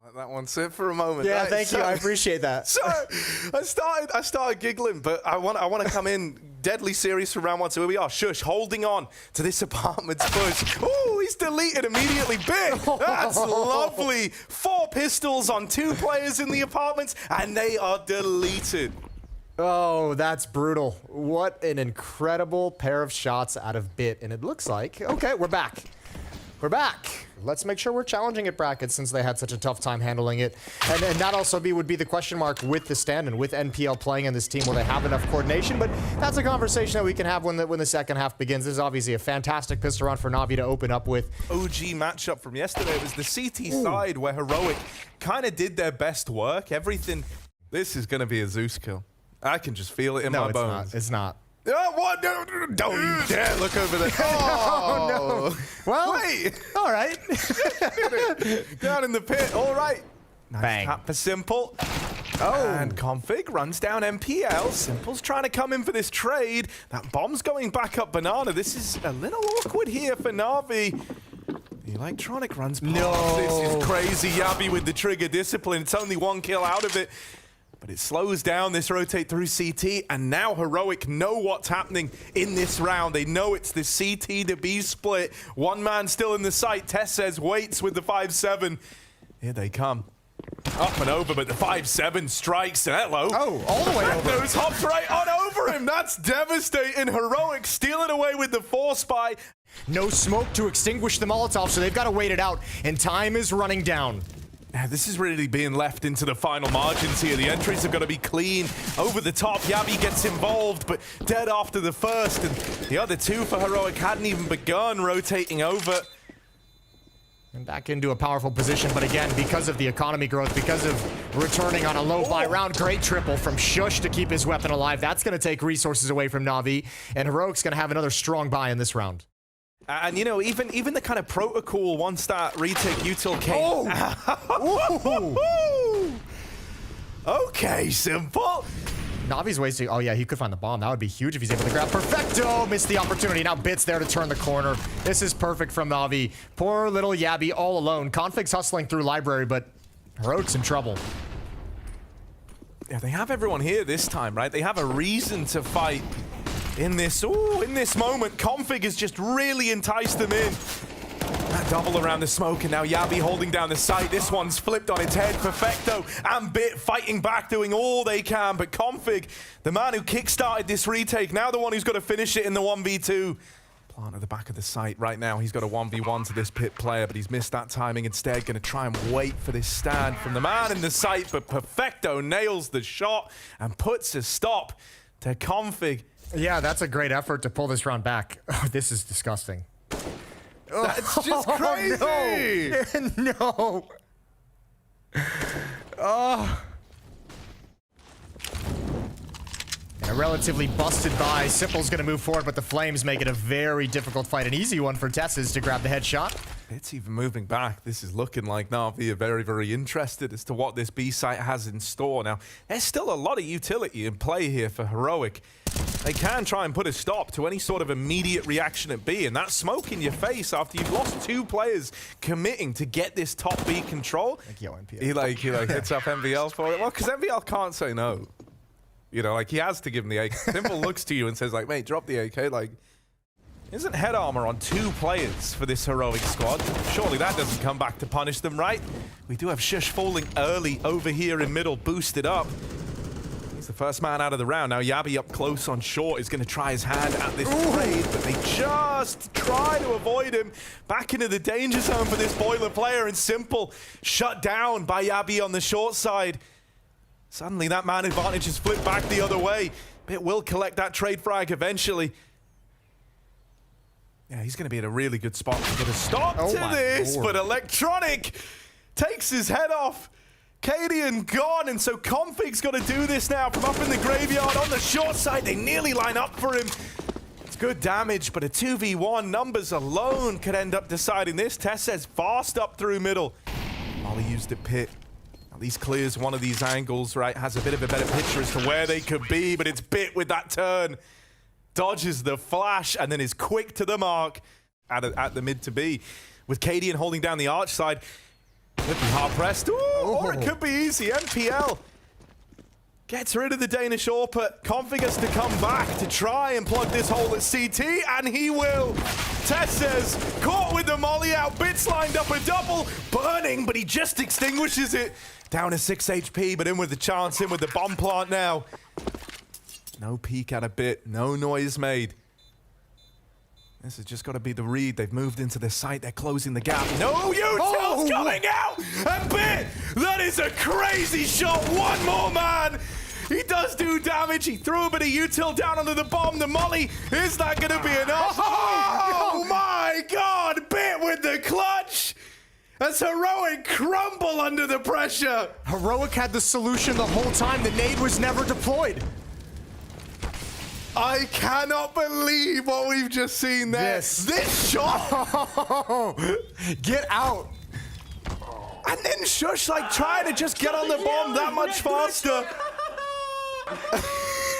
Let that one sit for a moment. Yeah, right? thank you. I appreciate that. So I started giggling, but I want to come in deadly serious for round one. So here we are. Sjuush holding on to this apartment's push. Oh, he's deleted immediately. Big. That's lovely. 4 pistols on 2 players in the apartments, and they are deleted. Oh, that's brutal. What an incredible pair of shots out of Bit. And it looks like, okay, we're back. We're back. Let's make sure we're challenging it brackets since they had such a tough time handling it. And that also would be the question mark with the stand-in, with NPL playing in this team. Will they have enough coordination? But that's a conversation that we can have when the second half begins. This is obviously a fantastic pistol round for Na'Vi to open up with. OG matchup from yesterday. It was the CT side where Heroic kind of did their best work. Everything. This is going to be a Zeus kill. I can just feel it in my bones. It's not. Oh, what? No, don't you dare look over there. Oh, no. Well, wait. All right. Down in the pit. All right. Nice Bang. tap for Simple. Oh. And Config runs down MPL. Simple's trying to come in for this trade. That bomb's going back up Banana. This is a little awkward here for Na'Vi. The Electronic runs past. No. This is crazy. Yabi with the trigger discipline. It's only 1 kill out of it. But it slows down this rotate through CT, and now Heroic know what's happening in this round. They know it's the CT to B split. 1 man still in the site. TeSeS waits with the 5-7. Here they come. Up and over, but the 5-7 strikes. Hello. Oh, all the way over. Those hops right on over him. That's devastating. Heroic stealing away with the 4-spy. No smoke to extinguish the Molotov, so they've got to wait it out, and time is running down. This is really being left into the final margins here. The entries have got to be clean. Over the top, Yabi gets involved, but dead after the first. And the other 2 for Heroic hadn't even begun rotating over. And back into a powerful position, but again, because of the economy growth, because of returning on a low buy round, great triple from Sjuush to keep his weapon alive. That's going to take resources away from Na'Vi, and Heroic's going to have another strong buy in this round. And, you know, even the kind of protocol one-star retake util came. Oh! Okay, Simple. Na'Vi's wasting. Oh, yeah, he could find the bomb. That would be huge if he's able to grab. Perfecto! Missed the opportunity. Now Bit's there to turn the corner. This is perfect from Na'Vi. Poor little Yabi all alone. Config's hustling through library, but Heroic's in trouble. Yeah, they have everyone here this time, right? They have a reason to fight. In this moment, Config has just really enticed them in. That double around the smoke, and now Yabi holding down the site. This one's flipped on its head. Perfecto and Bit fighting back, doing all they can. But Config, the man who kickstarted this retake, now the one who's got to finish it in the 1v2. Plant at the back of the site right now. He's got a 1v1 to this Pit player, but he's missed that timing. Instead, going to try and wait for this stand from the man in the site. But Perfecto nails the shot and puts a stop to Config. Yeah, that's a great effort to pull this round back. Oh, this is disgusting. That's just crazy. No. Oh. And a relatively busted buy. Simple's going to move forward, but the Flames make it a very difficult fight. An easy one for TeSeS to grab the headshot. It's even moving back. This is looking like Na'Vi are very, very interested as to what this B site has in store. Now, there's still a lot of utility in play here for Heroic. They can try and put a stop to any sort of immediate reaction at B, and that smoke in your face after you've lost 2 players committing to get this top B control. He hits up MVL for it. Well, because MVL can't say no. You know, like, he has to give him the AK. Simple looks to you and says, like, mate, drop the AK. Like, isn't head armor on 2 players for this Heroic squad? Surely that doesn't come back to punish them, right? We do have Sjuush falling early over here in middle, boosted up. He's the first man out of the round. Now Yabi up close on short is going to try his hand at this trade, but they just try to avoid him. Back into the danger zone for this Boiler player, and Simple shut down by Yabi on the short side. Suddenly that man advantage is flipped back the other way. Bit will collect that trade frag eventually. Yeah, he's going to be in a really good spot to get a stop to this, but Electronic takes his head off. Cadian gone, and so Config's got to do this now from up in the graveyard on the short side. They nearly line up for him. It's good damage, but a 2v1 numbers alone could end up deciding this. TeSeS fast up through middle. Molly used it Pit. At least clears one of these angles, right? Has a bit of a better picture as to where they could be, but it's Bit with that turn. Dodges the flash and then is quick to the mark at the mid to B. With Cadian holding down the arch side. Could be hard pressed. Ooh, Or it could be easy. NPL gets rid of the Danish AWP. Config has to come back to try and plug this hole at CT, and he will. Tessez caught with the molly out. Bits lined up a double. Burning, but he just extinguishes it. Down to 6 HP, but in with the chance, in with the bomb plant now. No peek at a Bit, no noise made. This has just got to be the read. They've moved into the site. They're closing the gap. No, Util's coming out! A Bit! That is a crazy shot. One more man. He does do damage. He threw a bit of Util down onto the bomb. The molly. Is that going to be enough? Oh my God! Bit with the clutch. As Heroic crumble under the pressure. Heroic had the solution the whole time. The nade was never deployed. I cannot believe what we've just seen there. This shot. Get out. And then Shush like trying to just get on the bomb that much faster.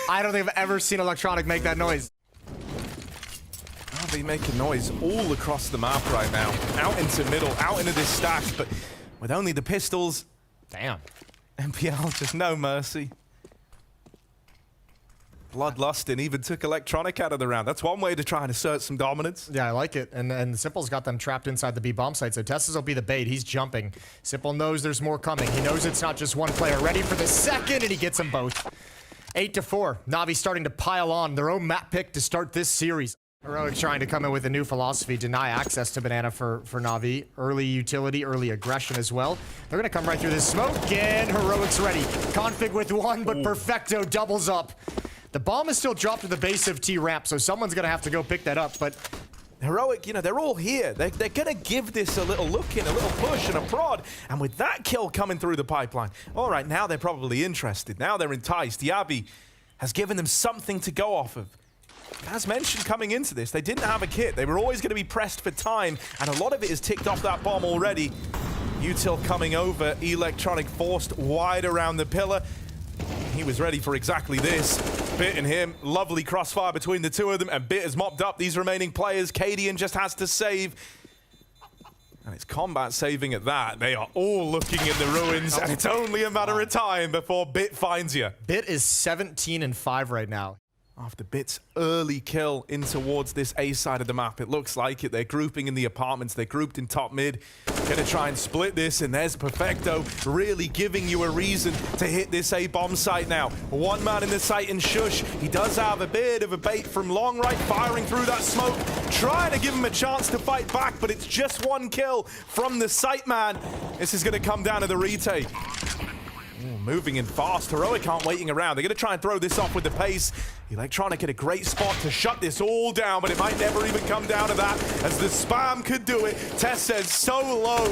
I don't think I've ever seen Electronic make that noise. They making noise all across the map right now. Out into middle, out into this stack, but with only the pistols. Damn. NPL just no mercy. Bloodlust and even took Electronic out of the round. That's one way to try and assert some dominance. Yeah, I like it. And Simple's got them trapped inside the B bomb site, so Tessez will be the bait. He's jumping. Simple knows there's more coming. He knows it's not just one player. Ready for the second, and he gets them both. 8-4. Navi starting to pile on their own map pick to start this series. Heroic trying to come in with a new philosophy, deny access to Banana for Navi. Early utility, early aggression as well. They're going to come right through this smoke, and Heroic's ready. Config with one, but Perfecto doubles up. The bomb is still dropped to the base of T-Ramp, so someone's going to have to go pick that up, but Heroic, you know, they're all here. They're going to give this a little look in, a little push and a prod. And with that kill coming through the pipeline, all right, now they're probably interested. Now they're enticed. Yabi has given them something to go off of. As mentioned coming into this, they didn't have a kit. They were always going to be pressed for time, and a lot of it is ticked off that bomb already. Util coming over, Electronic forced wide around the pillar. He was ready for exactly this. Bit and him, lovely crossfire between the two of them, and Bit has mopped up these remaining players. Cadian just has to save. And it's combat saving at that. They are all looking in the ruins, and it's only a matter of time before Bit finds you. Bit is 17-5 right now. After Bit's early kill in towards this A side of the map, it looks like it. They're grouping in the apartments. They're grouped in top mid. Gonna try and split this, and there's Perfecto really giving you a reason to hit this A bomb site now. One man in the site in Shush. He does have a bit of a bait from long right, firing through that smoke, trying to give him a chance to fight back, but it's just one kill from the site man. This is gonna come down to the retake. Moving in fast. Heroic aren't waiting around. They're going to try and throw this off with the pace. Electronic at a great spot to shut this all down, but it might never even come down to that, as the spam could do it. Tessez so low.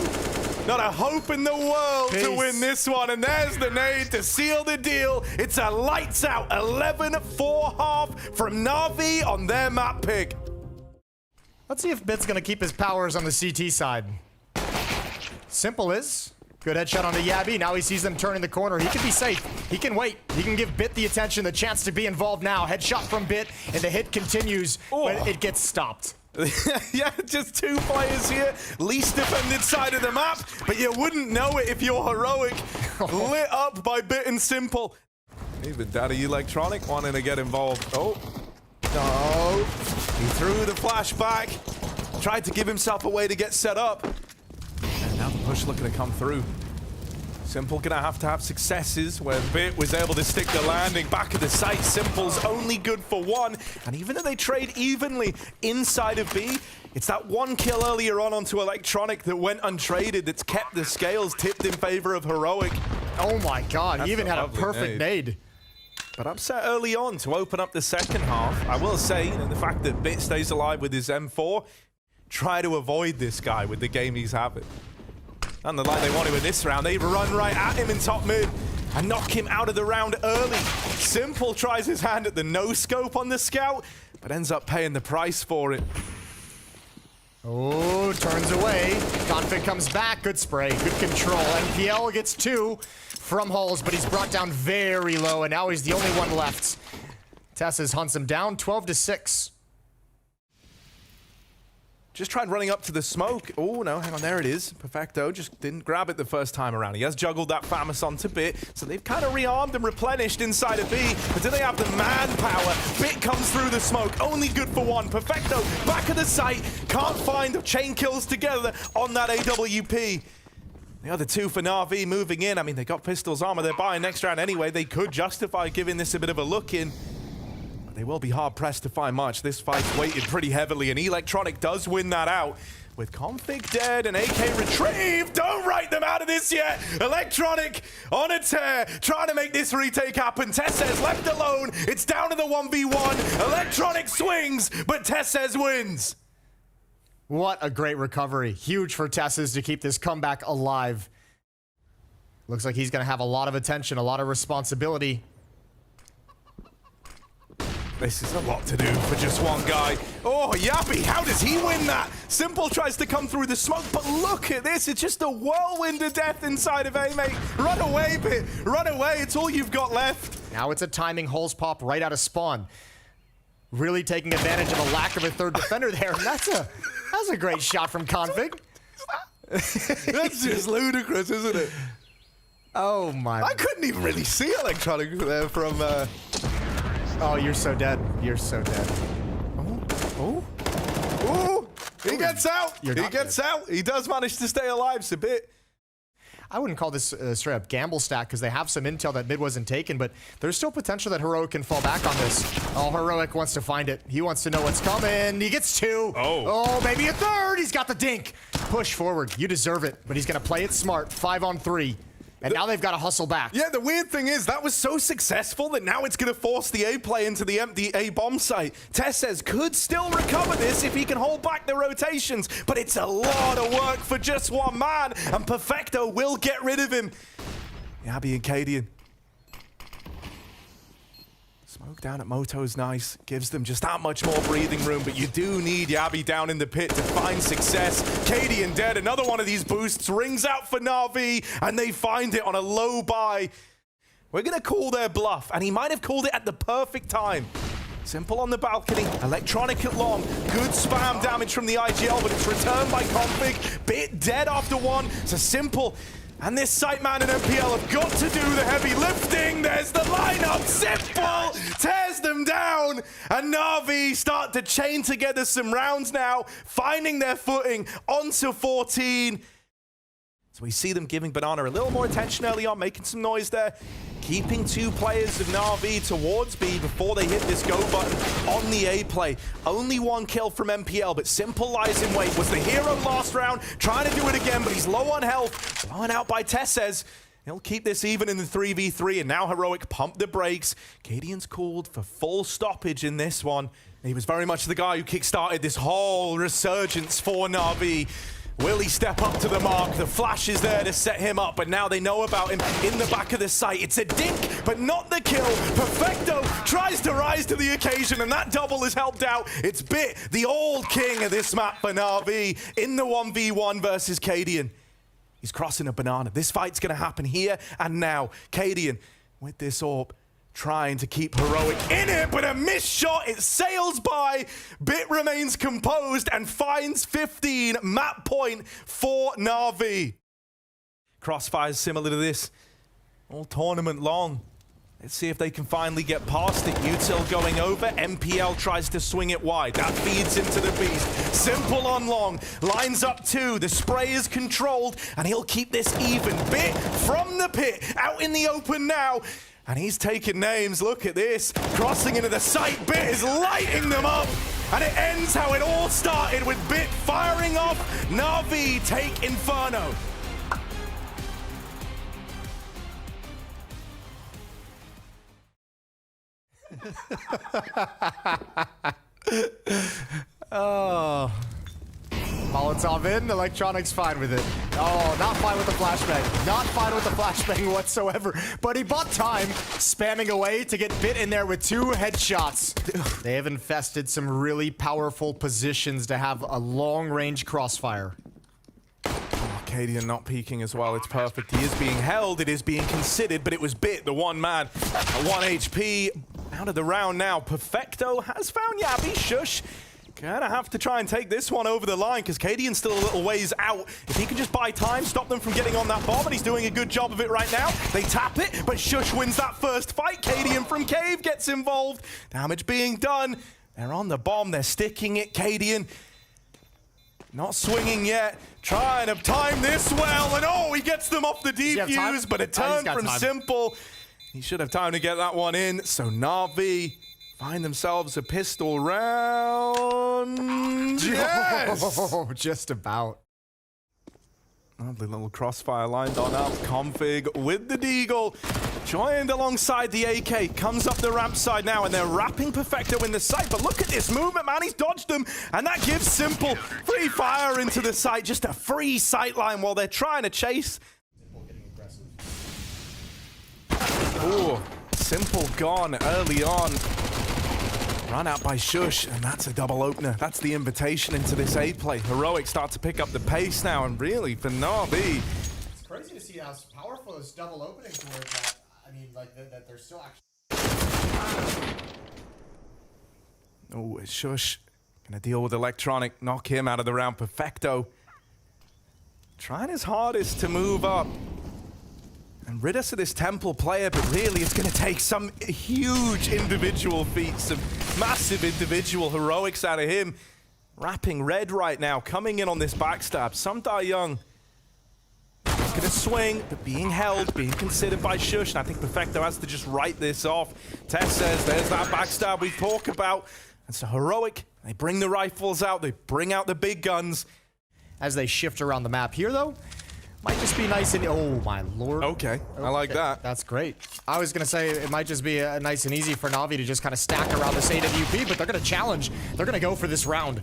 Not a hope in the world to win this one, and there's the nade to seal the deal. It's a lights out 11-4 half from Navi on their map pick. Let's see if Bit's going to keep his powers on the CT side. Simple is. Good headshot onto Yabi. Now he sees them turning the corner. He can be safe. He can wait. He can give Bit the attention, the chance to be involved now. Headshot from Bit, and the hit continues, but it gets stopped. Yeah, just two players here. Least defended side of the map, but you wouldn't know it if you're Heroic. Lit up by Bit and Simple. Even Daddy Electronic wanting to get involved. Oh. No. He threw the flash back. Tried to give himself a way to get set up. And now the push looking to come through. Simple gonna have to have successes where Bit was able to stick the landing back at the site. Simple's only good for one. And even though they trade evenly inside of B, it's that one kill earlier on onto Electronic that went untraded that's kept the scales tipped in favor of Heroic. Oh my God, he even had a perfect nade. But upset early on to open up the second half. I will say, you know, the fact that Bit stays alive with his M4, try to avoid this guy with the game he's having. And like they wanted with this round, they run right at him in top mid and knock him out of the round early. Simple tries his hand at the no-scope on the scout, but ends up paying the price for it. Oh, turns away. Config comes back. Good spray, good control. NPL gets two from Hulls, but he's brought down very low, and now he's the only one left. Tessez hunts him down, 12-6. Just tried running up to the smoke. Oh, no, hang on, there it is. Perfecto just didn't grab it the first time around. He has juggled that FAMAS onto Bit, so they've kind of rearmed and replenished inside of B, but do they have the manpower? Bit comes through the smoke, only good for one. Perfecto, back of the site, can't find the chain kills together on that AWP. The other two for Na'Vi moving in. I mean, they got Pistol's armor, they're buying next round anyway. They could justify giving this a bit of a look in. They will be hard-pressed to find much. This fight's weighted pretty heavily, and Electronic does win that out. With Config dead and AK retrieved, don't write them out of this yet! Electronic on a tear, trying to make this retake happen. TeSeS left alone, it's down to the 1v1. Electronic swings, but TeSeS wins! What a great recovery. Huge for TeSeS to keep this comeback alive. Looks like he's going to have a lot of attention, a lot of responsibility. This is a lot to do for just one guy. Oh, Yappy, how does he win that? Simple tries to come through the smoke, but look at this. It's just a whirlwind of death inside of A, mate. Run away, Bit. Run away. It's all you've got left. Now it's a timing holes pop right out of spawn. Really taking advantage of a lack of a third defender there. And that's a great shot from Config. That's just ludicrous, isn't it? Oh, my. I couldn't even really see Electronic there from... Oh, you're so dead. You're so dead. Oh, he gets out. He gets out. He does manage to stay alive, so Bit. I wouldn't call this straight up gamble stack because they have some intel that mid wasn't taken, but there's still potential that Heroic can fall back on this. Oh, Heroic wants to find it. He wants to know what's coming. He gets two. Oh, maybe a third. He's got the dink. Push forward. You deserve it, but he's going to play it smart. 5-on-3. And now they've got to hustle back. Yeah, the weird thing is that was so successful that now it's going to force the A play into the empty A bomb site. TeSeS could still recover this if he can hold back the rotations, but it's a lot of work for just one man, and Perfecto will get rid of him. Yabi and Cadian. Smoke down at Moto's nice. Gives them just that much more breathing room, but you do need Yabi down in the pit to find success. Cadian dead. Another one of these boosts rings out for Na'Vi, and they find it on a low buy. We're going to call their bluff, and he might have called it at the perfect time. Simple on the balcony, Electronic at long. Good spam damage from the IGL, but it's returned by Config. Bit dead after one, so Simple. And this Sightman and MPL have got to do the heavy lifting. There's the lineup. Simple tears them down. And Na'Vi start to chain together some rounds now, finding their footing onto 14. So we see them giving Banana a little more attention early on, making some noise there. Keeping two players of Na'Vi towards B before they hit this go button on the A play. Only one kill from MPL, but Simple lies in wait. Was the hero last round, trying to do it again, but he's low on health. Blown out by TeSeS. He'll keep this even in the 3v3, and now Heroic pump the brakes. Cadian's called for full stoppage in this one. He was very much the guy who kickstarted this whole resurgence for Na'Vi. Will he step up to the mark? The flash is there to set him up, but now they know about him in the back of the site. It's a dink, but not the kill. Perfecto tries to rise to the occasion, and that double is helped out. It's Bit, the old king of this map for Na'Vi, in the 1v1 versus Cadian. He's crossing a Banana. This fight's going to happen here and now. Cadian with this AWP, trying to keep Heroic in it, but a missed shot. It sails by. Bit remains composed and finds 15 map point for Na'Vi. Crossfire's similar to this all tournament long. Let's see if they can finally get past it. Util going over. MPL tries to swing it wide. That feeds into the beast. Simple on long. Lines up two. The spray is controlled, and he'll keep this even. Bit from the pit. Out in the open now. And he's taking names. Look at this. Crossing into the site. Bit is lighting them up. And it ends how it all started, with Bit firing off. Na'Vi take Inferno. Oh. Molotov in, Electronic's fine with it. Oh, not fine with the flashbang. Not fine with the flashbang whatsoever. But he bought time, spamming away to get Bit in there with 2 headshots. They have infested some really powerful positions to have a long-range crossfire. Cadian not peeking as well. It's perfect. He is being held. It is being considered, but it was Bit, the one man. At 1 HP. Out of the round now. Perfecto has found Yabi. Shush. Gonna have to try and take this one over the line because Cadian's still a little ways out. If he can just buy time, stop them from getting on that bomb, and he's doing a good job of it right now. They tap it, but Sjuush wins that first fight. Cadian from Cave gets involved. Damage being done. They're on the bomb. They're sticking it. Cadian not swinging yet. Trying to time this well, and oh, he gets them off the defuse, but a turn from Simple. He should have time to get that one in. So Na'Vi find themselves a pistol round. Yes! Oh, just about. Lovely little crossfire lined on up. Config with the Deagle. Joined alongside the AK. Comes up the ramp side now, and they're wrapping Perfecto in the site. But look at this movement, man. He's dodged them, and that gives Simple free fire into the site. Just a free sight line while they're trying to chase. Ooh, Simple gone early on. Run out by Sjuush, and that's a double opener. That's the invitation into this A play. Heroic start to pick up the pace now, and really, for Na'Vi. It's crazy to see how powerful this double opening towards that. I mean, like, that they're still actually... Oh, Sjuush gonna deal with Electronic, knock him out of the round. Perfecto trying his hardest to move up and rid us of this Temple player, but really it's going to take some huge individual feats, some massive individual heroics out of him. Wrapping red right now, coming in on this backstab. Some Die Young is going to swing, but being held, being considered by Sjuush, and I think Perfecto has to just write this off. Tess says there's that backstab we talk about. And so Heroic, they bring the rifles out, they bring out the big guns. As they shift around the map here, though, might just be nice and... Oh, my lord. Okay, I like that. That's great. I was going to say it might just be nice and easy for Na'Vi to just kind of stack around this AWP, but they're going to challenge. They're going to go for this round.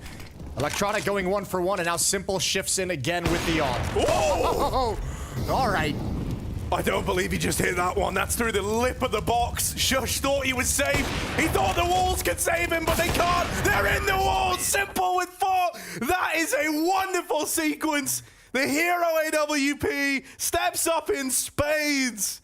Electronic going 1 for 1, and now Simple shifts in again with the on. Oh! All right. I don't believe he just hit that one. That's through the lip of the box. Sjuush thought he was safe. He thought the walls could save him, but they can't. They're in the walls. Simple with 4. That is a wonderful sequence. The hero AWP steps up in spades.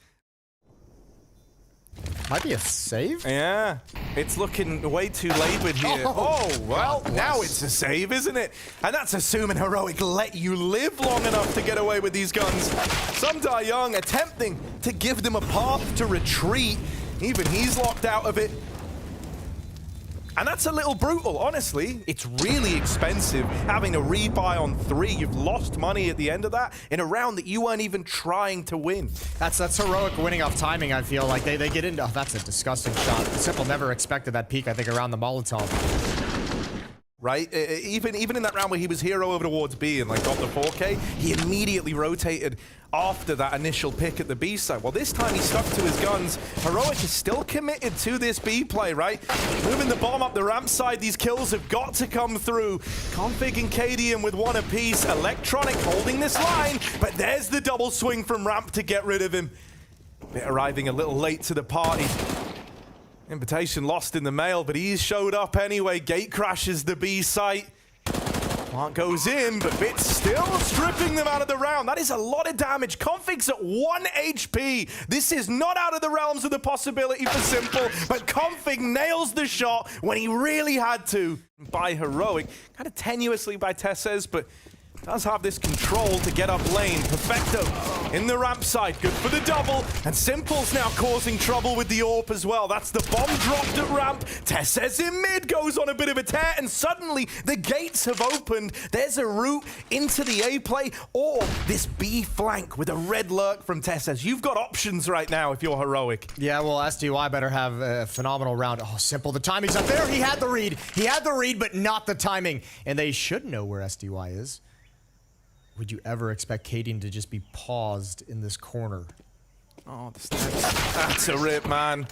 Might be a save? Yeah, it's looking way too labored here. Oh, well, now it's a save, isn't it? And that's assuming Heroic let you live long enough to get away with these guns. Some Die Young attempting to give them a path to retreat. Even he's locked out of it. And that's a little brutal, honestly. It's really expensive having to rebuy on 3. You've lost money at the end of that in a round that you weren't even trying to win. That's Heroic winning off timing, I feel like. They get into... Oh, that's a disgusting shot. Simple never expected that peak, I think, around the Molotov. Right? Even in that round where he was hero over towards B and like got the 4K, he immediately rotated after that initial pick at the B side. Well, this time he stuck to his guns. Heroic is still committed to this B play, right? Moving the bomb up the ramp side, these kills have got to come through. Config and Cadian with 1 apiece. Electronic holding this line, but there's the double swing from ramp to get rid of him. Bit arriving a little late to the party. Invitation lost in the mail, but he's showed up anyway. Gate crashes the B site. Plant goes in, but Bits still stripping them out of the round. That is a lot of damage. Config's at 1 HP. This is not out of the realms of the possibility for Simple, but Config nails the shot when he really had to. By Heroic, kind of tenuously by Tesses, but does have this control to get up lane. Perfecto in the ramp side, good for the double, and Simple's now causing trouble with the AWP as well. That's the bomb dropped at ramp. Tesses in mid goes on a bit of a tear, and suddenly the gates have opened. There's a route into the A play or this B flank with a red lurk from Tesses. You've got options right now if you're Heroic. Yeah, well, SDY better have a phenomenal round. Oh, Simple, the timing's up there. He had the read. He had the read, but not the timing. And they should know where SDY is. Would you ever expect Cadian to just be paused in this corner? Oh, the steps. That's a rip, man.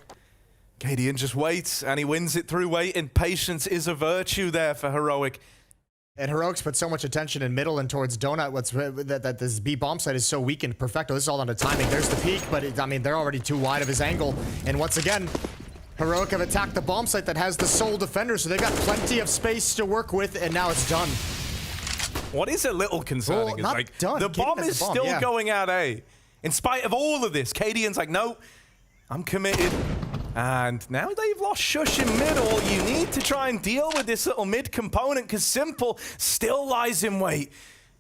Cadian just waits, and he wins it through waiting. Patience is a virtue there for Heroic. And Heroic's put so much attention in middle and towards Donut. That this B bomb site is so weakened. Perfecto, this is all on the timing. There's the peak, but I mean, they're already too wide of his angle. And once again, Heroic have attacked the bomb site that has the sole defender, so they've got plenty of space to work with, and now it's done. What is a little concerning is like the bomb is still going out A. In spite of all of this, Cadian's like, no, I'm committed. And now they've lost Sjuush in middle. You need to try and deal with this little mid component because Simple still lies in wait.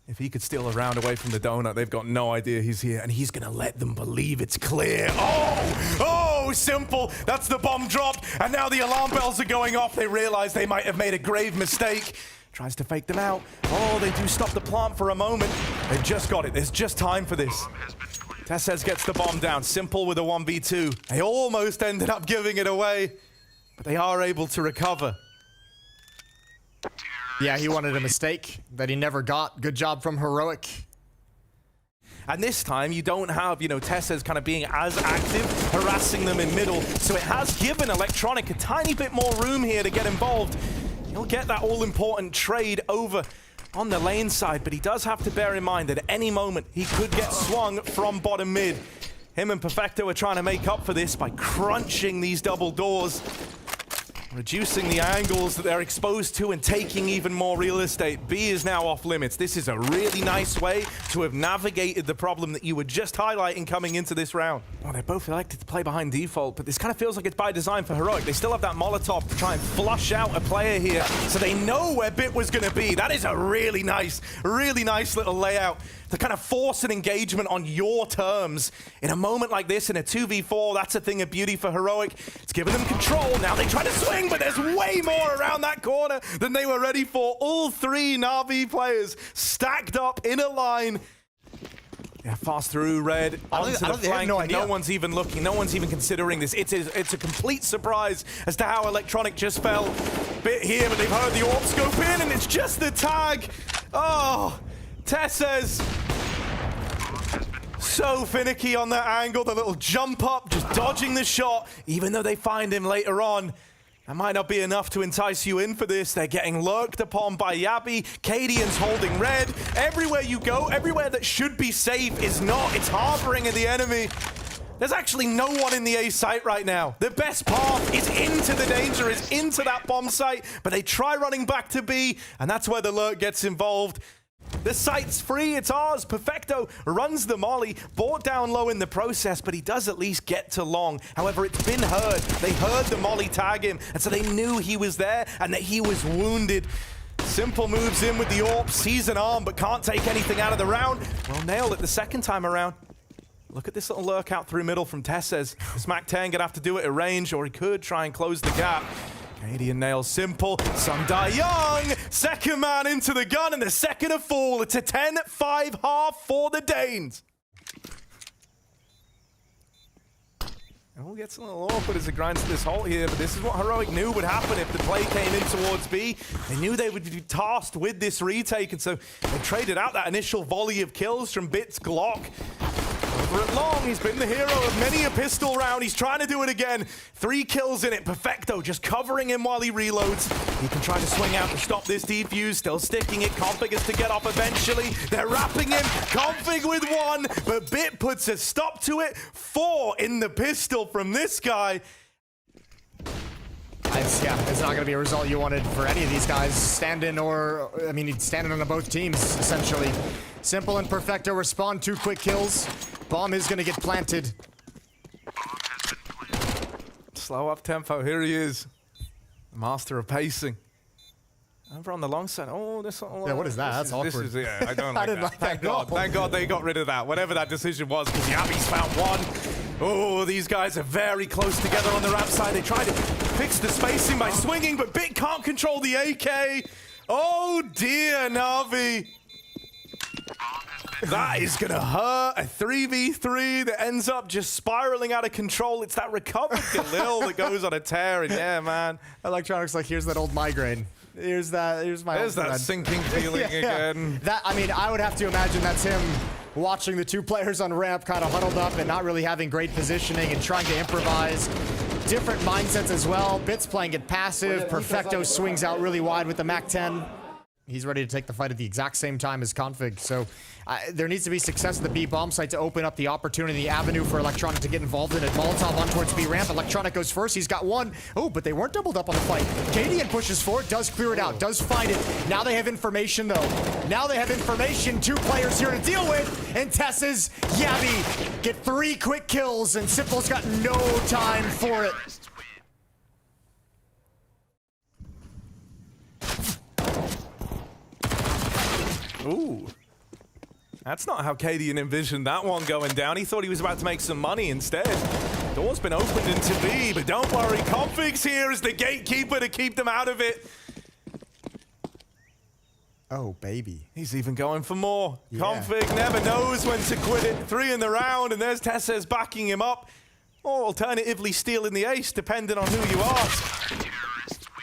If he could steal a round away from the donut, they've got no idea he's here, and he's gonna let them believe it's clear. Oh, Simple, that's the bomb dropped, and now the alarm bells are going off. They realize they might have made a grave mistake. Tries to fake them out. Oh, they do stop the plant for a moment. They've just got it. There's just time for this. TeSeS gets the bomb down. Simple with a 1v2. They almost ended up giving it away, but they are able to recover. Yeah, he wanted a mistake that he never got. Good job from Heroic. And this time, you don't have, TeSeS kind of being as active, harassing them in middle. So it has given Electronic a tiny bit more room here to get involved. He'll get that all-important trade over on the lane side, but he does have to bear in mind that at any moment he could get swung from bottom mid. Him and Perfecto are trying to make up for this by crunching these double doors, reducing the angles that they're exposed to and taking even more real estate. B is now off limits. This is a really nice way to have navigated the problem that you were just highlighting coming into this round. Well, they both elected to play behind default, but this kind of feels like it's by design for Heroic. They still have that Molotov to try and flush out a player here, so they know where Bit was going to be. That is a really nice little layout to kind of force an engagement on your terms. In a moment like this, in a 2v4, that's a thing of beauty for Heroic. It's given them control. Now they try to swing, but there's way more around that corner than they were ready for. All three Na'Vi players stacked up in a line. Yeah, fast through Red. I don't think no idea. No one's even looking. No one's even considering this. It's a complete surprise as to how Electronic just fell. Bit here, but they've heard the AWP scope in, and it's just the tag. Oh, TeSeS. So finicky on that angle, the little jump up, just dodging the shot, even though they find him later on. That might not be enough to entice you in for this. They're getting lurked upon by Yabi. Cadian's holding Red. Everywhere you go, everywhere that should be safe is not. It's harboring the enemy. There's actually no one in the A site right now. The best path is into the danger, is into that bomb site, but they try running back to B, and that's where the lurk gets involved. The site's free, it's ours. Perfecto runs the molly, brought down low in the process, but he does at least get to long. However, it's been heard. They heard the molly tag him, and so they knew he was there and that he was wounded. Simple moves in with the AWP, sees an arm, but can't take anything out of the round. Well, nailed it the second time around. Look at this little lurk out through middle from TeSeS. This MAC-10 gonna have to do it at range, or he could try and close the gap. Cadian nails Simple. Some die young. Second man into the gun, and the second of fall. It's a 10-5 half for the Danes. It all gets a little awkward as it grinds to this halt here, but this is what Heroic knew would happen if the play came in towards B. They knew they would be tasked with this retake, and so they traded out that initial volley of kills from Bit's Glock. Over at long, he's been the hero of many a pistol round. He's trying to do it again. 3 kills in it. Perfecto just covering him while he reloads. He can try to swing out to stop this defuse. Still sticking it. Config is to get off eventually. They're wrapping him. Config with 1, but Bit puts a stop to it. 4 in the pistol from this guy. It's not going to be a result you wanted for any of these guys. Standing on both teams, essentially. Simple and Perfecto respond, 2 quick kills. Bomb is going to get planted. Slow up tempo. Here he is. The master of pacing. Over on the long side. Oh, this. Oh, yeah, what is that? That's awkward. Yeah, I don't like I didn't that. like that at all. Thank God they got rid of that. Whatever that decision was, because Yabi's found 1. Oh, these guys are very close together on the ramp side. They try to fix the spacing by swinging, but Bit can't control the AK. Oh dear, Na'Vi. That is gonna hurt. A 3v3 that ends up just spiraling out of control. It's that recovered Galil that goes on a tear, and yeah, man. Electronics like, here's that old migraine. Here's that sinking feeling again. I would have to imagine that's him watching the 2 players on ramp kind of huddled up and not really having great positioning and trying to improvise. Different mindsets as well. Bit's playing it passive. Perfecto swings out really wide with the MAC-10. He's ready to take the fight at the exact same time as Config. So there needs to be success at the B bomb site to open up the opportunity, the avenue for Electronic to get involved in it. Molotov on towards B ramp. Electronic goes first. He's got one. Oh, but they weren't doubled up on the fight. Cadian pushes forward, does clear it out, does find it. Now they have information though. Now they have information. 2 players here to deal with. And Tess's Yabby get 3 quick kills, and Simple's got no time for it. Ooh. That's not how Cadian envisioned that one going down. He thought he was about to make some money instead. Door's been opened into B, but don't worry, Config's here as the gatekeeper to keep them out of it. Oh, baby. He's even going for more. Yeah. Config never knows when to quit it. 3 in the round, and there's Tessez backing him up. Or alternatively stealing the ace, depending on who you ask.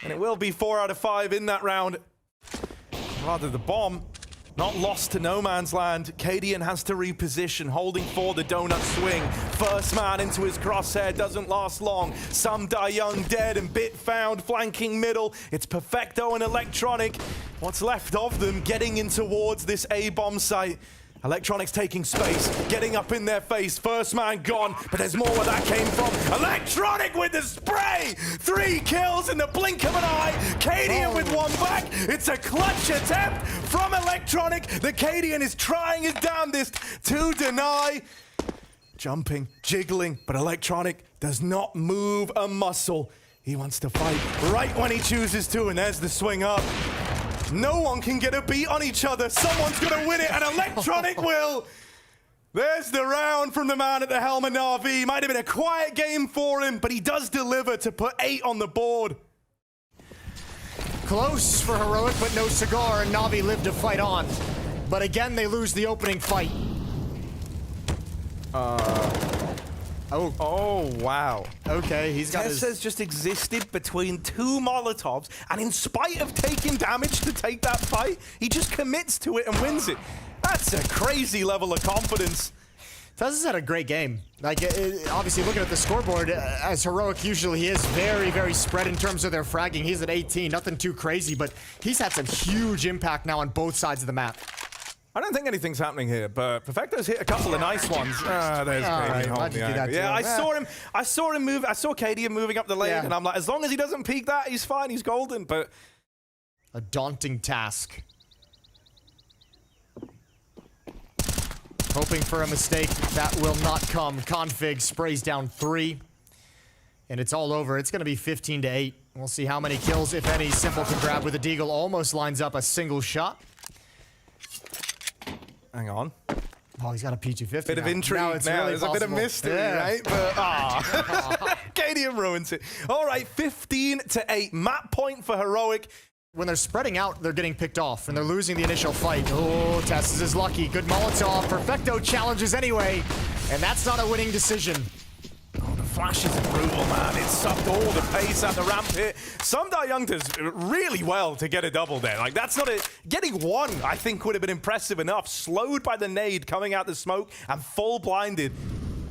And it will be 4 out of 5 in that round. Rather, the bomb. Not lost to no man's land. Cadian has to reposition, holding for the donut swing. First man into his crosshair doesn't last long. Some die young, dead, and Bit found flanking middle. It's Perfecto and Electronic. What's left of them getting in towards this A-bomb site. Electronic's taking space, getting up in their face. First man gone, but there's more where that came from. Electronic with the spray! 3 kills in the blink of an eye. Cadian with 1 back. It's a clutch attempt from Electronic. The Cadian is trying his damnedest to deny. Jumping, jiggling, but Electronic does not move a muscle. He wants to fight right when he chooses to, and there's the swing up. No one can get a beat on each other. Someone's gonna win it, and Electronic will. There's the round from the man at the helm of Na'Vi. Might have been a quiet game for him, but he does deliver to put 8 on the board. Close for Heroic, but no cigar, and Na'Vi live to fight on. But again, they lose the opening fight. Oh, wow. Okay, he's got Tessez just existed between 2 Molotovs, and in spite of taking damage to take that fight, he just commits to it and wins it. That's a crazy level of confidence. Tessez had a great game. Like, obviously, looking at the scoreboard, as Heroic usually is, very, very spread in terms of their fragging. He's at 18, nothing too crazy, but he's had some huge impact now on both sides of the map. I don't think anything's happening here, but Perfecto's hit a couple of nice ones. There's Cadian holding the angle. Yeah, I saw him move. I saw Cadian moving up the lane, and I'm like, as long as he doesn't peek that, he's fine. He's golden. But a daunting task. Hoping for a mistake that will not come. Config sprays down 3, and it's all over. It's going to be 15-8. We'll see how many kills, if any, Simple can grab with a Deagle. Almost lines up a single shot. Hang on. Oh, he's got a P250. Bit of intrigue now. There's a bit of mystery, right? But Cadian ruins it. All right, 15-8. Map point for Heroic. When they're spreading out, they're getting picked off, and they're losing the initial fight. Oh, Tessez is lucky. Good Molotov. Perfecto challenges anyway, and that's not a winning decision. Oh, the flashes are brutal, man. It sucked all the pace at the ramp hit. Some Young does really well to get a double there. Like, that's not a... Getting 1, I think, would have been impressive enough. Slowed by the nade coming out the smoke and full blinded.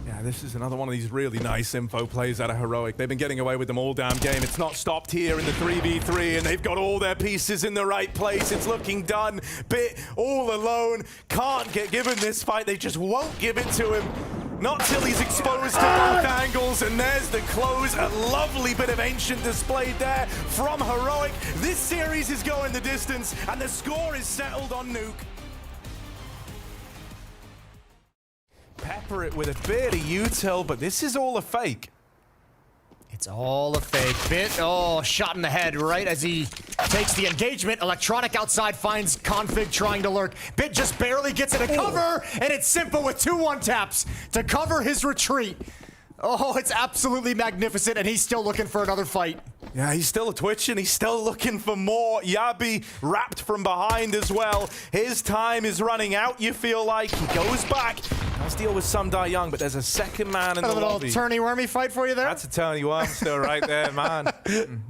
Yeah, this is another one of these really nice info plays out of Heroic. They've been getting away with them all damn game. It's not stopped here in the 3v3, and they've got all their pieces in the right place. It's looking done. Bit all alone. Can't get given this fight. They just won't give it to him. Not till he's exposed to both angles, and there's the close. A lovely bit of Ancient displayed there from Heroic. This series is going the distance, and the score is settled on Nuke. Pepper it with a bit of util, but this is all a fake. It's all a fake. Bit, oh, shot in the head right as he takes the engagement. Electronic outside finds Config trying to lurk. Bit just barely gets it a cover, and it's Simple with 2 1-taps to cover his retreat. Oh, it's absolutely magnificent, and he's still looking for another fight. Yeah, he's still twitching. He's still looking for more. Yabby wrapped from behind as well. His time is running out, you feel like. He goes back. Does deal with some Die Young, but there's a second man in the lobby. A little turny-wormy fight for you there? That's a turny-worm still right there, man.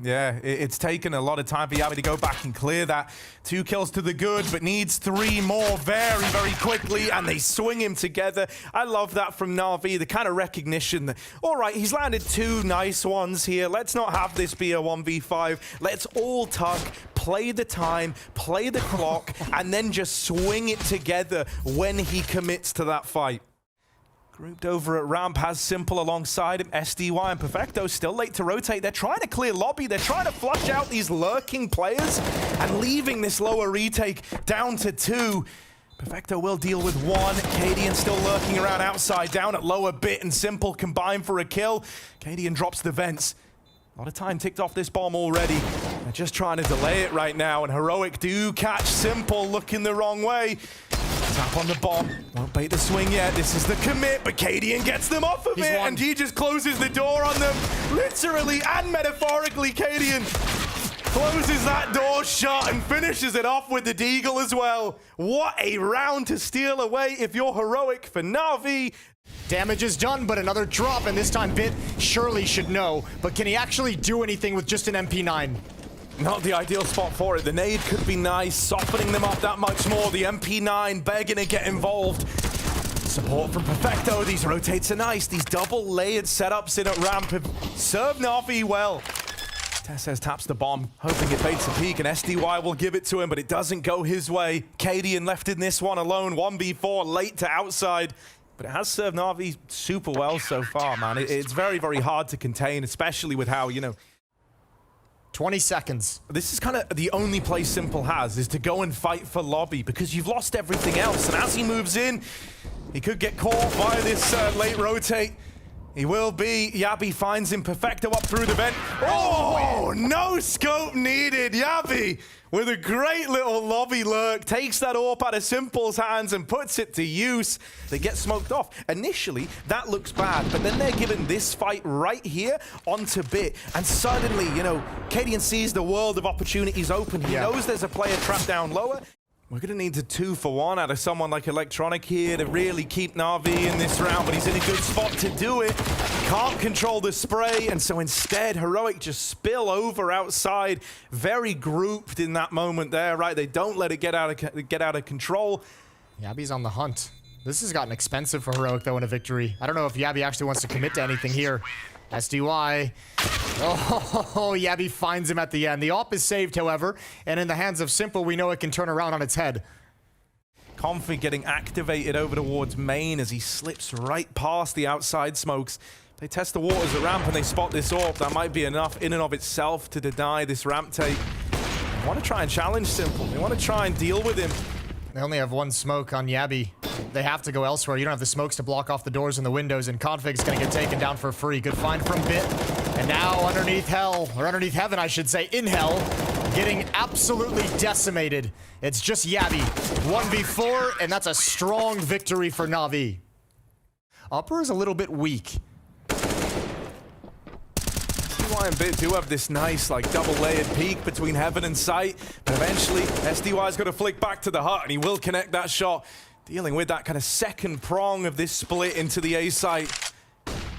Yeah, it's taken a lot of time for Yabby to go back and clear that. 2 kills to the good, but needs 3 more very, very quickly, and they swing him together. I love that from Na'Vi, the kind of recognition that, all right, he's landed 2 nice ones here. Let's not have this be a 1v5. Let's all tug, play the time, play the clock, and then just swing it together when he commits to that fight. Grouped over at ramp has Simple alongside him. SDY and Perfecto still late to rotate. They're trying to clear lobby. They're trying to flush out these lurking players and leaving this lower retake down to 2. Perfecto will deal with 1. Cadian still lurking around outside, down at lower bit, and Simple combine for a kill. Cadian drops the vents. A lot of time ticked off this bomb already. They're just trying to delay it right now, and Heroic do catch Simple looking the wrong way. Tap on the bomb. Won't bait the swing yet. This is the commit, but Cadian gets them off of it, and he just closes the door on them. Literally and metaphorically, Cadian closes that door shut and finishes it off with the Deagle as well. What a round to steal away if you're Heroic for Na'Vi. Damage is done, but another drop, and this time Bit surely should know. But can he actually do anything with just an MP9? Not the ideal spot for it. The nade could be nice, softening them up that much more. The MP9 begging to get involved. Support from Perfecto. These rotates are nice. These double-layered setups in at ramp have served Na'Vi well. Tessez taps the bomb, hoping it baits a peek, and SDY will give it to him, but it doesn't go his way. Cadian left in this one alone, 1v4, late to outside. But it has served Na'Vi super well so far, man. It's very, very hard to contain, especially with how, 20 seconds. This is kind of the only place Simple has, is to go and fight for lobby, because you've lost everything else. And as he moves in, he could get caught by this late rotate. He will be. Yabby finds him. Perfecto up through the vent. Oh, no scope needed. Yabby with a great little lobby lurk, takes that AWP out of Simple's hands and puts it to use. They get smoked off. Initially, that looks bad, but then they're given this fight right here onto Bit, and suddenly, Cadian sees the world of opportunities open. He knows there's a player trapped down lower. We're going to need a 2-for-1 out of someone like Electronic here to really keep Na'Vi in this round, but he's in a good spot to do it. Can't control the spray, and so instead, Heroic just spill over outside. Very grouped in that moment there, right? They don't let it get out of control. Yabby's on the hunt. This has gotten expensive for Heroic, though, in a victory. I don't know if Yabby actually wants to commit to anything here. SDY. Oh, Yabby finds him at the end. The AWP is saved, however, and in the hands of Simple, we know it can turn around on its head. Config getting activated over towards main as he slips right past the outside smokes. They test the waters at ramp and they spot this AWP. That might be enough in and of itself to deny this ramp take. They want to try and challenge Simple. They want to try and deal with him. They only have 1 smoke on Yabby. They have to go elsewhere. You don't have the smokes to block off the doors and the windows, and Config's gonna get taken down for free. Good find from Bit. And now underneath hell, or underneath heaven, I should say, in hell, getting absolutely decimated. It's just Yabby. 1v4, and that's a strong victory for Na'Vi. Upper is a little bit weak. SDY and Bit do have this nice, double-layered peak between heaven and sight, but eventually, SDY's got to flick back to the hut, and he will connect that shot, dealing with that kind of second prong of this split into the A site.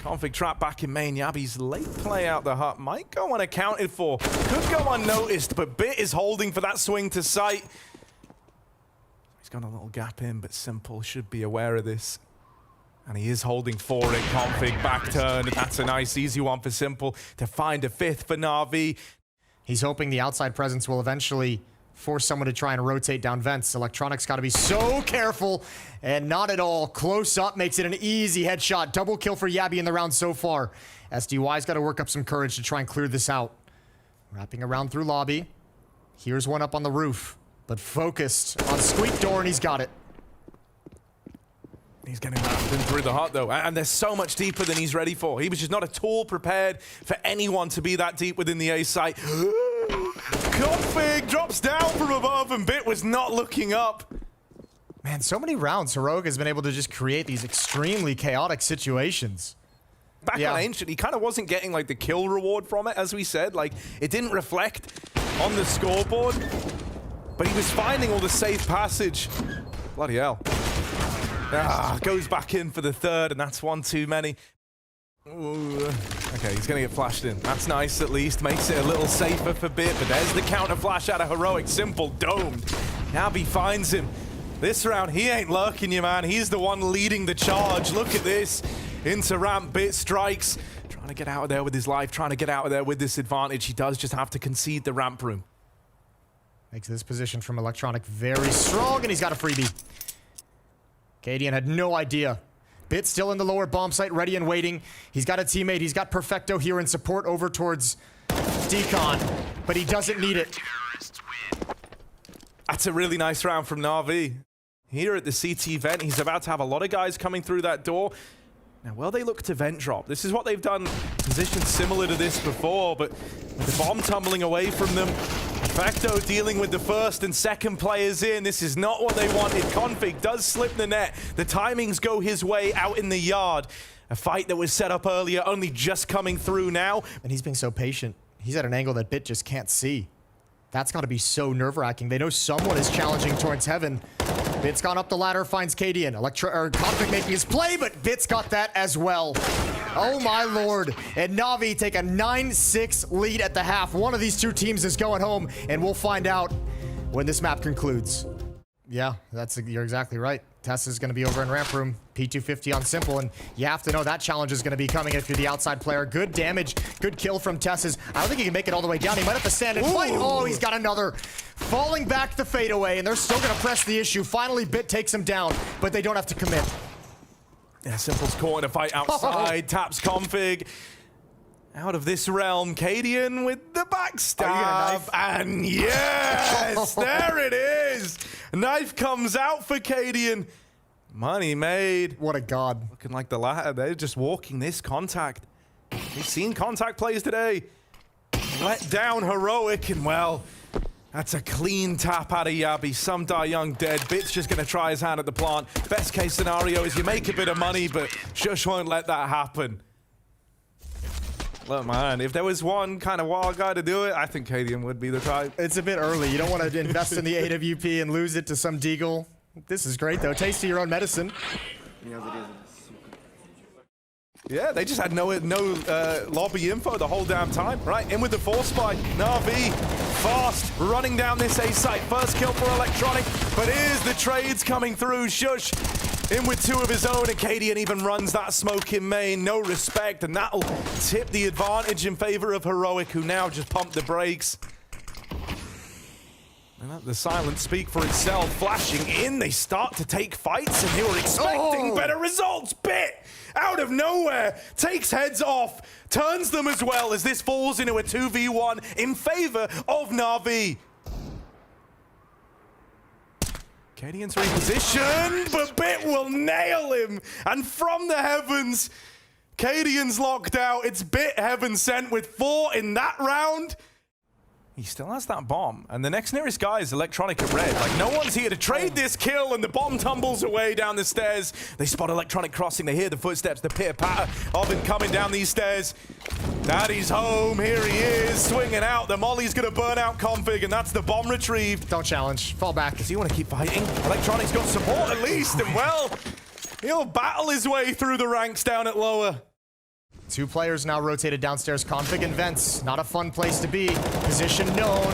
Config trap back in main. Yabby's late play out the hut might go unaccounted for. Could go unnoticed, but Bit is holding for that swing to sight. He's got a little gap in, but Simple should be aware of this. And he is holding for it. Config back turn. That's a nice, easy one for Simple to find a 5th for Na'Vi. He's hoping the outside presence will eventually force someone to try and rotate down vents. Electronic's got to be so careful, and not at all. Close up makes it an easy headshot. Double kill for Yabby in the round so far. SDY's got to work up some courage to try and clear this out. Wrapping around through lobby. Here's one up on the roof, but focused on squeak door, and he's got it. He's getting wrapped in through the hut, though, and they're so much deeper than he's ready for. He was just not at all prepared for anyone to be that deep within the A site. Config drops down from above, and Bit was not looking up. Man, so many rounds Heroic has been able to just create these extremely chaotic situations. Back on Ancient, he kind of wasn't getting, the kill reward from it, as we said. It didn't reflect on the scoreboard, but he was finding all the safe passage. Bloody hell. Goes back in for the 3rd, and that's one too many. Ooh. Okay, he's going to get flashed in. That's nice, at least. Makes it a little safer for Bit, but there's the counter flash out of Heroic. Simple, domed. Navi finds him. This round, he ain't lurking you, man. He's the one leading the charge. Look at this. Into ramp, Bit strikes. Trying to get out of there with his life, trying to get out of there with this advantage. He does just have to concede the ramp room. Makes this position from Electronic very strong, and he's got a freebie. Cadian had no idea. Bit still in the lower bomb site, ready and waiting. He's got a teammate. He's got Perfecto here in support over towards Decon, but he doesn't need it. That's a really nice round from Na'Vi. Here at the CT vent, he's about to have a lot of guys coming through that door. Now, will they look to vent drop? This is what they've done, positions similar to this before, but with the bomb tumbling away from them, Perfecto dealing with the first and second players in. This is not what they wanted. Config does slip the net. The timings go his way out in the yard. A fight that was set up earlier, only just coming through now. And he's being so patient. He's at an angle that Bit just can't see. That's got to be so nerve-wracking. They know someone is challenging towards heaven. Bit's gone up the ladder, finds Cadian. Config making his play, but Bit's got that as well. Oh my lord. And Na'Vi take a 9-6 lead at the half. One of these two teams is going home, and we'll find out when this map concludes. Yeah, you're exactly right. Tess is going to be over in ramp room. P250 on Simple, and you have to know that challenge is going to be coming if you're the outside player. Good damage, good kill from Tess's. I don't think he can make it all the way down. He might have to stand and fight. Oh, he's got another. Falling back the fadeaway, and they're still going to press the issue. Finally, Bit takes him down, but they don't have to commit. Yeah, Simple's caught in a fight outside. Taps Config. Out of this realm, Cadian with the backstab. And yes, there it is. Knife comes out for Cadian. Money made. What a god. Looking like the latter. They're just walking this contact. We've seen contact plays today. Let down Heroic, and well, that's a clean tap out of Yabi. Some Die Young dead. Bit's just going to try his hand at the plant. Best case scenario is you make a bit of money, but Shush won't let that happen. Look, man, if there was one kind of wild guy to do it, I think Cadian would be the type. It's a bit early. You don't want to invest in the AWP and lose it to some Deagle. This is great, though. Taste of your own medicine. Yeah, they just had no lobby info the whole damn time. Right, in with the force spike. Na'Vi, fast, running down this A site. First kill for Electronic, but here's the trades coming through. Shush in with two of his own, and Cadian even runs that smoke in main. No respect, and that'll tip the advantage in favor of Heroic, who now just pumped the brakes. And let the silence speak for itself. Flashing in, they start to take fights, and they were expecting better results. Bit out of nowhere takes heads off, turns them as well as this falls into a 2v1 in favor of Na'Vi. Cadian's repositioned, but Bit will nail him. And from the heavens, Cadian's locked out. It's Bit heaven sent with 4 in that round. He still has that bomb, and the next nearest guy is Electronic at red. Like, no one's here to trade this kill, and the bomb tumbles away down the stairs. They spot Electronic crossing. They hear the footsteps, the pitter-patter of him coming down these stairs. Daddy's home. Here he is, swinging out. The molly's gonna burn out Config, and that's the bomb retrieved. Don't challenge. Fall back. Does he want to keep fighting? Electronic's got support at least, and well, he'll battle his way through the ranks down at lower. Two players now rotated downstairs. Config and Vents. Not a fun place to be. Position known.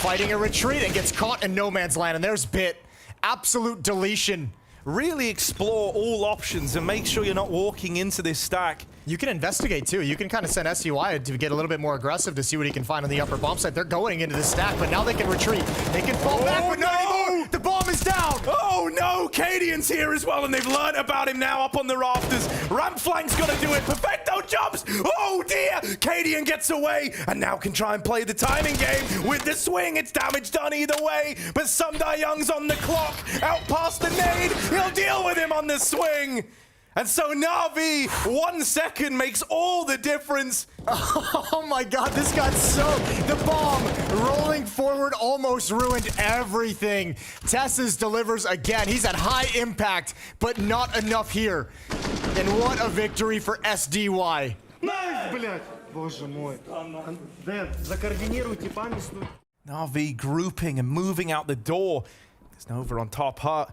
Fighting a retreat and gets caught in no man's land. And there's Bit. Absolute deletion. Really explore all options and make sure you're not walking into this stack. You can investigate too. You can kind of send SUI to get a little bit more aggressive to see what he can find on the upper bomb site. They're going into the stack, but now they can retreat. They can fall back, but not anymore. The bomb is down. Oh no, Cadian's here as well, and they've learned about him now up on the rafters. Ramp flank's gonna do it. Perfecto jumps. Oh dear. Cadian gets away and now can try and play the timing game with the swing. It's damage done either way, but Some Die Young's on the clock. Out past the nade. He'll deal with him on the swing. And so Na'Vi, 1 second makes all the difference. Oh my god, this got so... The bomb rolling forward almost ruined everything. Tess's delivers again. He's at high impact, but not enough here. And what a victory for SDY. Na'Vi grouping and moving out the door. There's Nova on top. Hut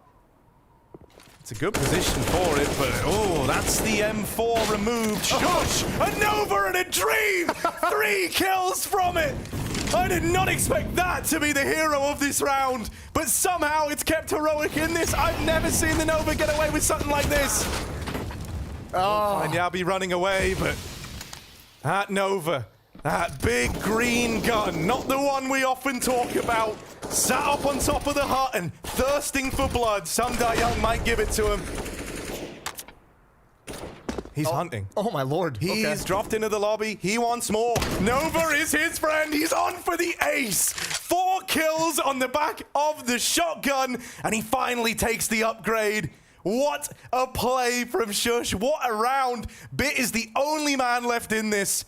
It's a good position for it, but oh, that's the M4 removed. Shush! A Nova and a Dream! 3 kills from it! I did not expect that to be the hero of this round, but somehow it's kept Heroic in this. I've never seen the Nova get away with something like this. Oh. And Yabi running away, but that Nova, that big green gun, not the one we often talk about, sat up on top of the hut and thirsting for blood. Young might give it to him. He's hunting. Oh my lord. He's dropped into the lobby. He wants more. Nova is his friend. He's on for the ace. 4 kills on the back of the shotgun, and he finally takes the upgrade. What a play from Sjuush. What a round. Bit is the only man left in this.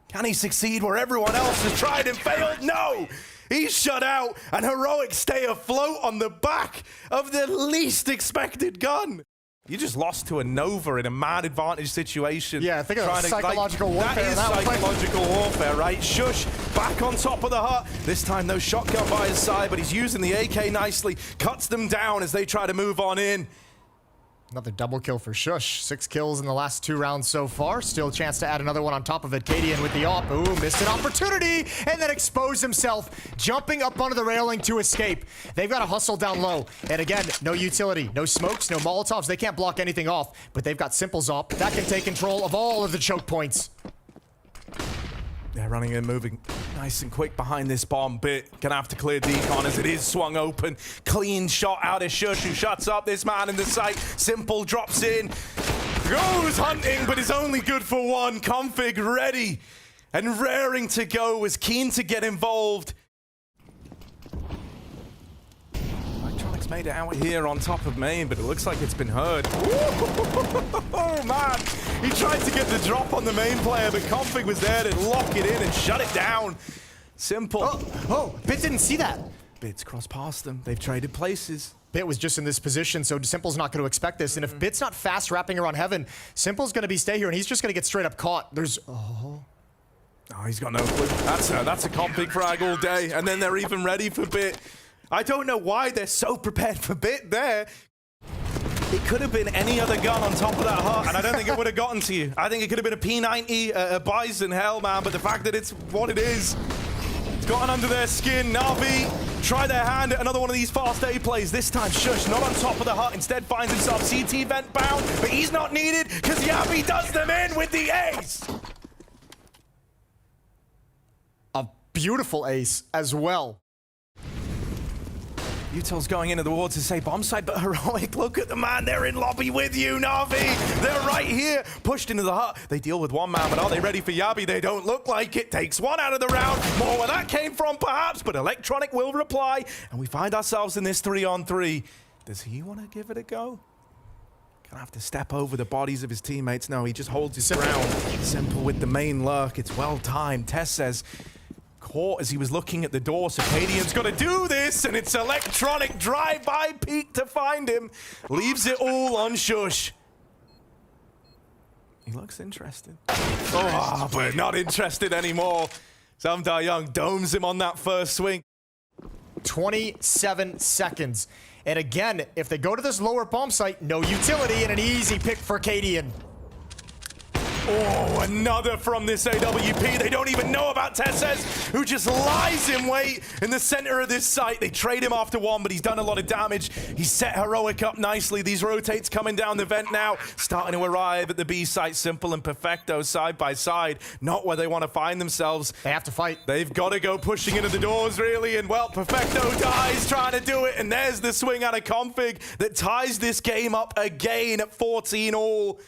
Can he succeed where everyone else has tried and failed? No! He's shut out, and Heroic stay afloat on the back of the least expected gun. You just lost to a Nova in a man advantage situation. Yeah, think of psychological warfare. That is psychological warfare, right? Sjuush back on top of the hut. This time no shotgun by his side, but he's using the AK nicely. Cuts them down as they try to move on in. Another double kill for Sjuush. 6 kills in the last 2 rounds so far. Still a chance to add another one on top of it. Cadian with the op. Ooh, missed an opportunity and then exposed himself, jumping up onto the railing to escape. They've got to hustle down low. And again, no utility, no smokes, no Molotovs. They can't block anything off, but they've got Simple's op. That can take control of all of the choke points. They're running and moving nice and quick behind this bomb. Bit gonna have to clear Decon as it is swung open. Clean shot out of Sjuush, who shuts up this man in the sight. Simple drops in, goes hunting, but is only good for 1. Config ready and raring to go, was keen to get involved. Electronics made it out here on top of main, but it looks like it's been heard. Oh man, he tried to get the drop on the main player, but Config was there to lock it in and shut it down. Simple. Oh, Bit didn't see that. Bit's crossed past them. They've traded places. Bit was just in this position, so Simple's not going to expect this. And if Bit's not fast wrapping around Heaven, Simple's going to be stay here, and he's just going to get straight up caught. There's... Oh, he's got no clue. That's a Config frag all day, and then they're even ready for Bit. I don't know why they're so prepared for Bit there. It could have been any other gun on top of that hut, and I don't think it would have gotten to you. I think it could have been a P90, a Bison, hell, man, but the fact that it's what it is, it's gotten under their skin. Na'Vi try their hand at another one of these fast A plays. This time, Sjuush not on top of the hut, instead finds himself CT vent bound, but he's not needed because Yabi does them in with the ace. A beautiful ace as well. Util's going into the wall to say bomb side, but Heroic, look at the man, they're in lobby with you, Na'Vi. They're right here, pushed into the hut. They deal with 1 man, but are they ready for Yabi? They don't look like it. Takes 1 out of the round. More where that came from, perhaps, but Electronic will reply, and we find ourselves in this 3-on-3. Does he want to give it a go? Gonna have to step over the bodies of his teammates. No, he just holds his ground. Simple with the main lurk. It's well timed. Tess says, caught as he was looking at the door, so Cadian's got to do this, and it's Electronic drive-by peek to find him. Leaves it all on Sjuush. He looks interested. Oh, but not interested anymore. Young domes him on that first swing. 27 seconds. And again, if they go to this lower bomb site, no utility and an easy pick for Cadian. Oh, another from this AWP. They don't even know about Tesses, who just lies in wait in the center of this site. They trade him after 1, but he's done a lot of damage. He's set Heroic up nicely. These rotates coming down the vent now, starting to arrive at the B site. Simple and Perfecto side by side. Not where they want to find themselves. They have to fight. They've got to go pushing into the doors, really. And, well, Perfecto dies trying to do it. And there's the swing out of Config that ties this game up again at 14 all.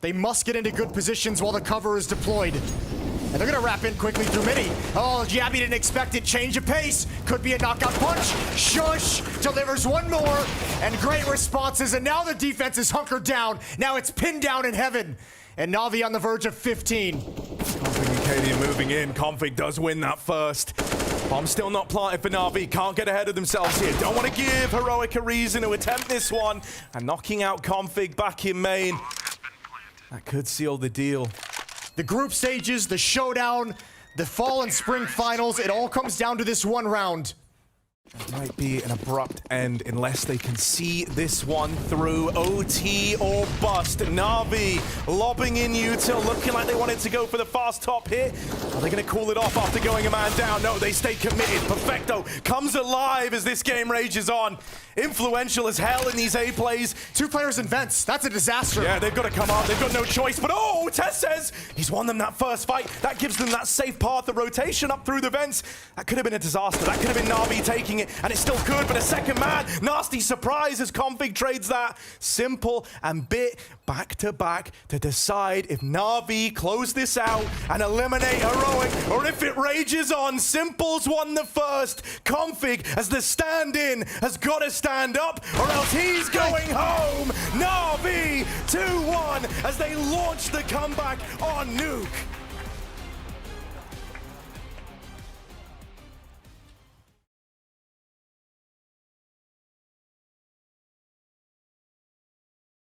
They must get into good positions while the cover is deployed. And they're gonna wrap in quickly through midi. Oh, Yabi didn't expect it. Change of pace. Could be a knockout punch. Sjuush delivers 1 more. And great responses. And now the defense is hunkered down. Now it's pinned down in Heaven. And Na'Vi on the verge of 15. Config and Cadian moving in. Config does win that first. Bomb still not planted for Na'Vi. Can't get ahead of themselves here. Don't want to give Heroic a reason to attempt this one. And knocking out Config back in main. That could seal the deal. The group stages, the showdown, the fall and spring finals, it all comes down to this 1 round. It might be an abrupt end unless they can see this one through. OT or bust. Na'Vi lobbing in util, looking like they wanted to go for the fast top hit. Are they going to call it off after going a man down? No, they stay committed. Perfecto comes alive as this game rages on. Influential as hell in these A plays. 2 players in vents. That's a disaster. Yeah, they've got to come out. They've got no choice. But oh, Tess says he's won them that first fight. That gives them that safe path, the rotation up through the vents. That could have been a disaster. That could have been Na'Vi taking it, and it still could. But a second man, nasty surprise as Config trades that. Simple and Bit back to back to decide if Na'Vi close this out and eliminate Heroic, or if it rages on. Simple's won the first. Config, as the stand-in, has got to stand up, or else he's going home. Na'Vi 2-1 as they launch the comeback on Nuke.